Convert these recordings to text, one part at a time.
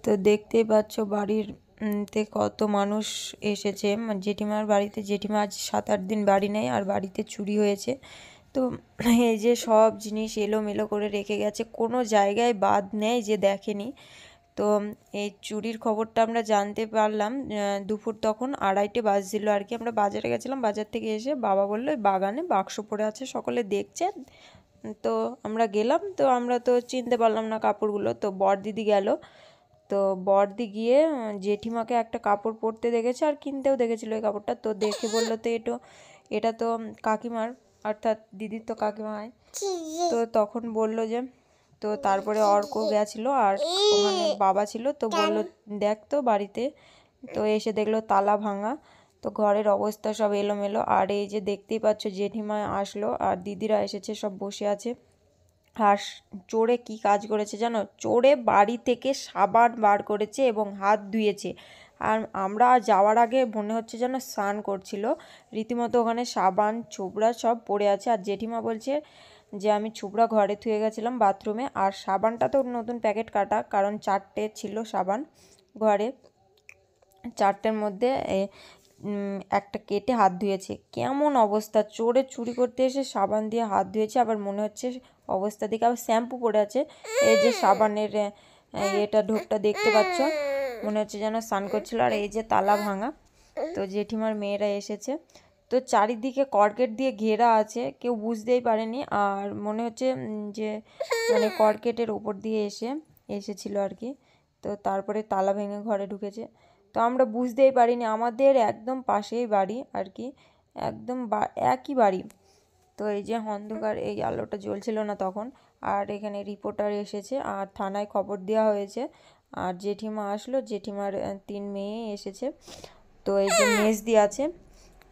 তো দেখতেই পাচ্ছ বাড়ির তে কত মানুষ এসেছে। জেঠিমার বাড়িতে, জেঠিমা আজ 7-8 দিন বাড়ি নেই, আর বাড়িতে চুরি হয়েছে। তো এই যে সব জিনিস এলোমেলো করে রেখে গেছে, কোনো জায়গায় বাদ নেই যে দেখেনি। তো এই চুরির খবরটা আমরা জানতে পারলাম দুপুর তখন 2:30 বাজছিল আর কি। আমরা বাজারে গেছিলাম, বাজার থেকে এসে বাবা বললো বাগানে বাক্স পড়ে আছে, সকলে দেখছে। তো আমরা গেলাম, তো আমরা তো চিনতে পারলাম না কাপড়গুলো। তো বড়দিদি গেল, তো বড়দি গিয়ে জেঠিমাকে একটা কাপড় পরতে দেখেছে আর কিনতেও দেখেছিল এই কাপড়টা। তো দেখে বললো তো এটা তো কাকিমার, অর্থাৎ দিদির তো কাকিমা হয়। তো তখন বললো যে, তো তারপরে অর্ক গেছিলো আর ওখানে বাবা ছিল, তো বললো দেখ তো বাড়িতে। তো এসে দেখলো তালা ভাঙা, তো ঘরের অবস্থা সব এলোমেলো। আর এই যে দেখতেই পাচ্ছ জেঠিমা আসলো আর দিদিরা এসেছে, সব বসে আছে। আর চোরে কি কাজ করেছে জানো? চোরে বাড়ি থেকে সাবান বার করেছে এবং হাত ধুয়েছে। আর আমরা যাওয়ার আগে মনে হচ্ছে যেন স্নান করছিল, রীতিমতো ওখানে সাবান ছোবড়া সব পড়ে আছে। আর জেঠিমা বলছে যে আমি ছোবড়া ঘরে থুয়ে গেছিলাম বাথরুমে, আর সাবানটা তো নতুন প্যাকেট কাটা, কারণ 4টে ছিল সাবান ঘরে, 4টের মধ্যে একটা কেটে হাত ধুয়েছে। কেমন অবস্থা! চোরে চুরি করতে এসে সাবান দিয়ে হাত ধুয়েছে, আবার মনে হচ্ছে অবস্থা দেখে আবার শ্যাম্পু পড়ে আছে। এই যে সাবানের এটা ঢোকটা দেখতে পাচ্ছ, মনে হচ্ছে যেন স্নান করছিল। আর এই যে তালা ভাঙা। তো জেঠিমার মেয়েরা এসেছে, তো চারিদিকে কর্কেট দিয়ে ঘেরা আছে, কেউ বুঝতেই পারেনি। আর মনে হচ্ছে যে মানে কর্কেটের ওপর দিয়ে এসেছিল আর কি। তো তারপরে তালা ভেঙে ঘরে ঢুকেছে। তো আমরা বুঝতেই পারিনি, আমাদের একদম পাশেই বাড়ি আর কি, একদম একই বাড়ি। তো এই যে অন্ধকার, এই আলোটা জ্বলছিল না তখন। আর এখানে রিপোর্টার এসেছে আর থানায় খবর দেওয়া হয়েছে। আর জেঠিমা আসলো, জেঠিমার 3 মেয়ে এসেছে। তো এই যে মেজদি আছে,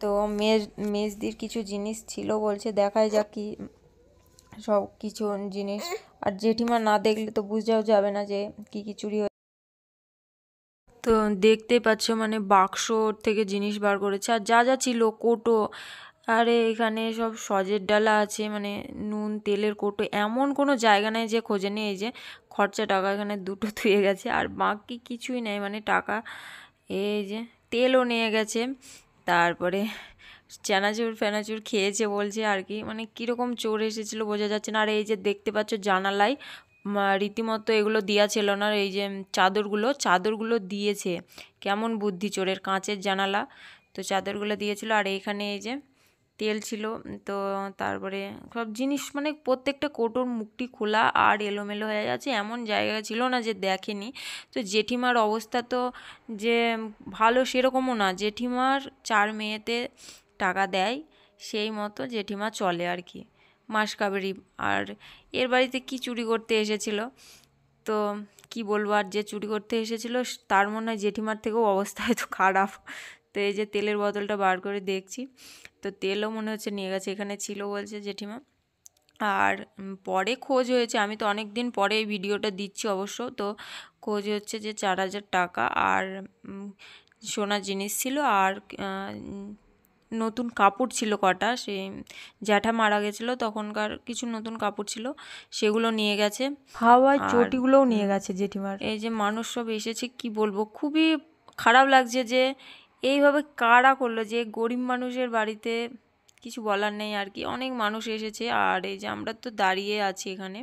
তো মেজদির কিছু জিনিস ছিল বলছে, দেখাই যাক কি সব কিছু জিনিস। আর জেঠিমা না দেখলে তো বুঝাও যাবে না যে কি কি চুরি। তো দেখতেই পাচ্ছ মানে বাক্স থেকে জিনিস বার করেছে, আর যা যা ছিল কোটো, আরে এখানে সব সজের ডালা আছে, মানে নুন তেলের কোটো, এমন কোনো জায়গা নেই যে খোঁজে নেই। এই যে খরচা টাকা এখানে 2টো থুয়ে গেছে, আর বাকি কিছুই নেই মানে টাকা। এই যে তেলও নিয়ে গেছে, তারপরে চানাচুর ফেনাচুর খেয়েছে বলছে আর কি। মানে কীরকম চোর এসেছিলো বোঝা যাচ্ছে না। আর এই যে দেখতে পাচ্ছ জানালায় রীতিমতো এগুলো দেওয়া ছিল না, এই যে চাদরগুলো দিয়েছে। কেমন বুদ্ধি চোরের! কাঁচের জানালা, তো চাদরগুলো দিয়েছিল। আর এইখানে এই যে তেল ছিল। তো তারপরে সব জিনিস মানে প্রত্যেকটা কৌটোর মুখটি খোলা আর এলোমেলো হয়ে আছে, এমন জায়গা ছিল না যে দেখেনি। তো জেঠিমার অবস্থা তো যে ভালো সেরকমও না, জেঠিমার 4 মেয়েতে টাকা দেয়, সেই মতো জেঠিমা চলে আর কি, মাস কাবেরি। আর এর বাড়িতে কি চুরি করতে এসেছিল, তো কি বলবো, আর যে চুরি করতে এসেছিল তার মনে হয় জেঠিমার থেকেও অবস্থা হয়তো খারাপ। তো এই যে তেলের বোতলটা বার করে দেখছি, তো তেলও মনে হচ্ছে নিয়ে গেছে, এখানে ছিল বলছে জেঠিমা। আর পরে খোঁজ হয়েছে, আমি তো অনেক দিন পরে এই ভিডিওটা দিচ্ছি অবশ্য। তো খোঁজ হচ্ছে যে 4,000 টাকা আর সোনার জিনিস ছিল, আর নতুন কাপড় ছিল কটা, সে জ্যাঠা মারা গেছিলো তখনকার কিছু নতুন কাপড় ছিল, সেগুলো নিয়ে গেছে। হাওয়ায় চটিগুলোও নিয়ে গেছে জেঠিমার। এই যে মানুষ সব এসেছে, কি বলবো, খুবই খারাপ লাগছে যে এইভাবে কারা করলো, যে গরিব মানুষের বাড়িতে কিছু বলার নেই আর কি। অনেক মানুষ এসেছে, আর এই যে আমরা তো দাঁড়িয়ে আছি এখানে।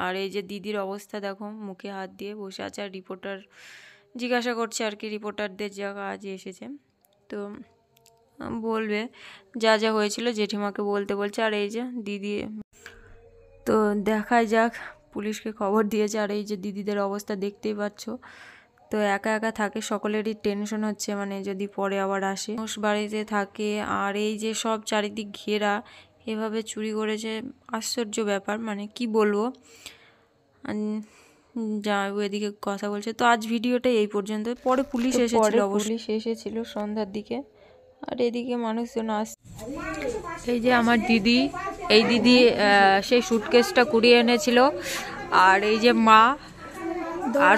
আর এই যে দিদির অবস্থা দেখো, মুখে হাত দিয়ে বসে আছে। আর রিপোর্টার জিজ্ঞাসা করছে আর কি, রিপোর্টারদের যা কাজে এসেছে, তো বলবে যা যা হয়েছিল, জেঠিমাকে বলতে বলছে। আর এই যে দিদি, তো দেখাই যাক, পুলিশকে খবর দিয়েছে। আর এই যে দিদিদের অবস্থা দেখতেই পাচ্ছ, তো একা একা থাকে, সকলেরই টেনশন হচ্ছে মানে যদি পরে আবার আসে। মানুষ বাড়িতে থাকে, আর এই যে সব চারিদিক ঘেরা, এভাবে চুরি করেছে, আশ্চর্য ব্যাপার, মানে কি বলবো। যা এদিকে কথা বলছে। তো আজ ভিডিওটা এই পর্যন্ত, পরে পুলিশ এসেছিল, পুলিশ এসেছিল সন্ধ্যার দিকে। আর এদিকে মানুষজন এই যে আমার দিদি, এই দিদি সেই সুটকেসটা কুড়িয়ে এনেছিল। আর এই যে মা, আর